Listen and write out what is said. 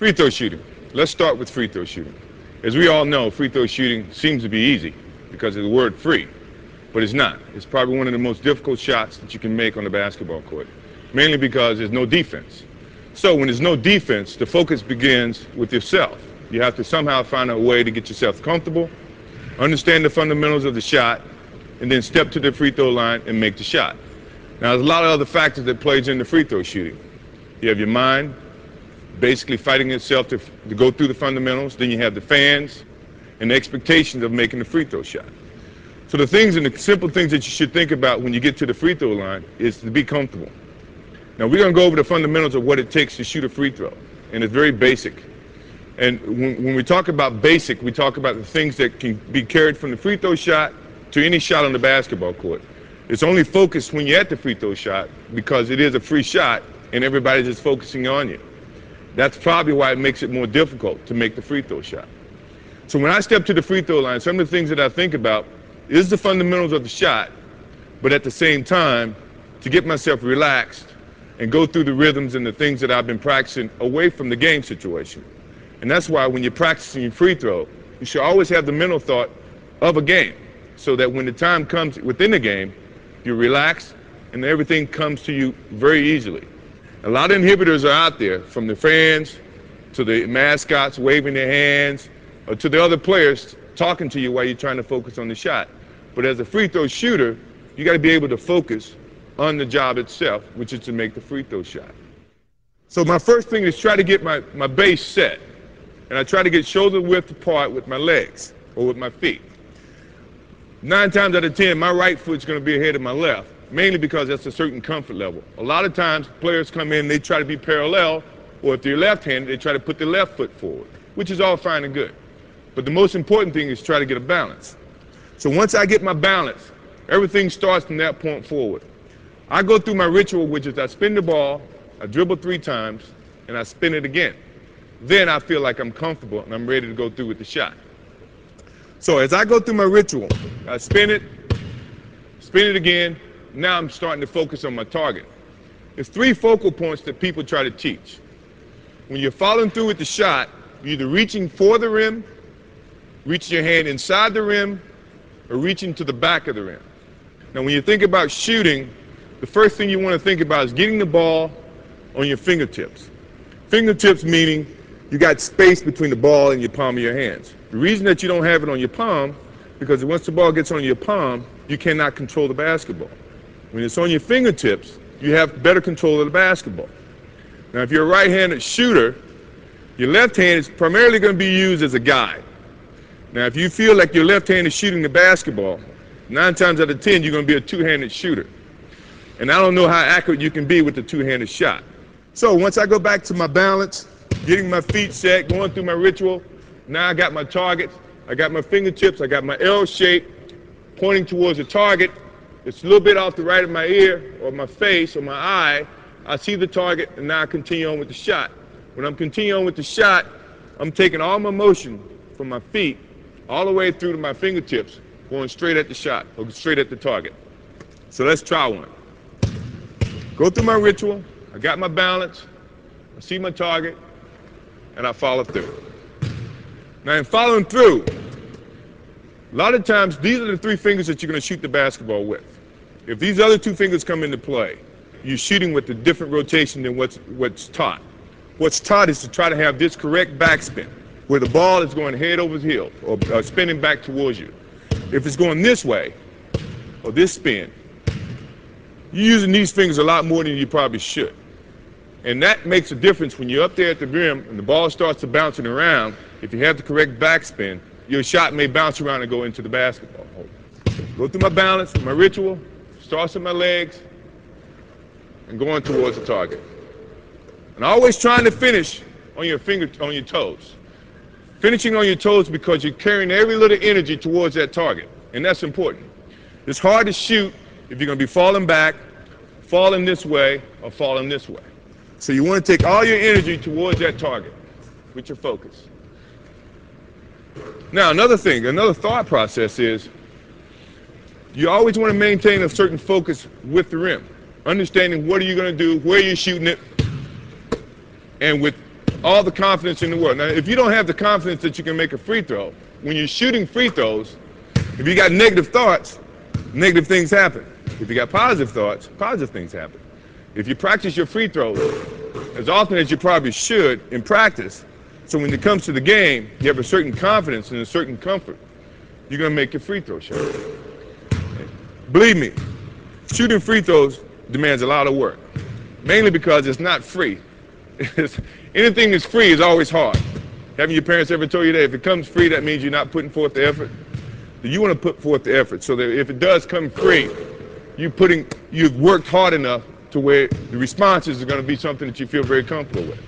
Free throw shooting. Let's start with free throw shooting. As we all know, free throw shooting seems to be easy because of the word free, but it's not. It's probably one of the most difficult shots that you can make on the basketball court, mainly because there's no defense. So when there's no defense, the focus begins with yourself. You have to somehow find a way to get yourself comfortable, understand the fundamentals of the shot, and then step to the free throw line and make the shot. Now, there's a lot of other factors that plays into free throw shooting. You have your mind, basically fighting itself to go through the fundamentals. Then you have the fans and the expectations of making the free throw shot. So the things and the simple things that you should think about when you get to the free throw line is to be comfortable. Now, we're going to go over the fundamentals of what it takes to shoot a free throw, and it's very basic. And when we talk about basic, we talk about the things that can be carried from the free throw shot to any shot on the basketball court. It's only focused when you're at the free throw shot because it is a free shot and everybody's just focusing on you. That's probably why it makes it more difficult to make the free throw shot. So when I step to the free throw line, some of the things that I think about is the fundamentals of the shot, but at the same time, to get myself relaxed and go through the rhythms and the things that I've been practicing away from the game situation. And that's why when you're practicing your free throw, you should always have the mental thought of a game so that when the time comes within the game, you're relaxed and everything comes to you very easily. A lot of inhibitors are out there, from the fans to the mascots waving their hands or to the other players talking to you while you're trying to focus on the shot. But as a free throw shooter, you got to be able to focus on the job itself, which is to make the free throw shot. So my first thing is try to get my base set. And I try to get shoulder width apart with my legs or with my feet. 9 times out of 10, my right foot's going to be ahead of my left, mainly because that's a certain comfort level. A lot of times players come in, they try to be parallel, or if they're left-handed, they try to put their left foot forward, which is all fine and good. But the most important thing is try to get a balance. So once I get my balance, everything starts from that point forward. I go through my ritual, which is I spin the ball, I dribble 3 times, and I spin it again. Then I feel like I'm comfortable and I'm ready to go through with the shot. So as I go through my ritual, I spin it again. Now I'm starting to focus on my target. There's 3 focal points that people try to teach. When you're following through with the shot, you're either reaching for the rim, reaching your hand inside the rim, or reaching to the back of the rim. Now when you think about shooting, the first thing you want to think about is getting the ball on your fingertips. Fingertips meaning you got space between the ball and your palm of your hands. The reason that you don't have it on your palm, because once the ball gets on your palm, you cannot control the basketball. When it's on your fingertips, you have better control of the basketball. Now, if you're a right-handed shooter, your left hand is primarily going to be used as a guide. Now, if you feel like your left hand is shooting the basketball, 9 times out of 10, you're going to be a 2-handed shooter. And I don't know how accurate you can be with the 2-handed shot. So once I go back to my balance, getting my feet set, going through my ritual, now I got my targets, I got my fingertips, I got my L shape pointing towards the target. It's a little bit off the right of my ear or my face or my eye. I see the target and now I continue on with the shot. When I'm continuing on with the shot, I'm taking all my motion from my feet all the way through to my fingertips, going straight at the shot or straight at the target. So let's try one. Go through my ritual, I got my balance, I see my target, and I follow through. Now in following through, a lot of times these are the 3 fingers that you're going to shoot the basketball with. If these other 2 fingers come into play, you're shooting with a different rotation than what's taught. What's taught is to try to have this correct backspin, where the ball is going head over heels or spinning back towards you. If it's going this way, or this spin, you're using these fingers a lot more than you probably should. And that makes a difference when you're up there at the rim and the ball starts to bouncing around. If you have the correct backspin, your shot may bounce around and go into the basketball hole. Go through my balance, my ritual, starts with my legs, and going towards the target. And always trying to finish on your toes. Finishing on your toes because you're carrying every little energy towards that target, and that's important. It's hard to shoot if you're going to be falling back, falling this way, or falling this way. So you want to take all your energy towards that target with your focus. Now another thing, another thought process is you always want to maintain a certain focus with the rim. Understanding what are you going to do, where you're shooting it, and with all the confidence in the world. Now, if you don't have the confidence that you can make a free throw, when you're shooting free throws, if you got negative thoughts, negative things happen. If you got positive thoughts, positive things happen. If you practice your free throws as often as you probably should in practice, so when it comes to the game, you have a certain confidence and a certain comfort, you're going to make your free throw shot. Believe me, shooting free throws demands a lot of work, mainly because it's not free. Anything that's free is always hard. Haven't your parents ever told you that if it comes free, that means you're not putting forth the effort? You want to put forth the effort so that if it does come free, you've worked hard enough to where the responses are going to be something that you feel very comfortable with.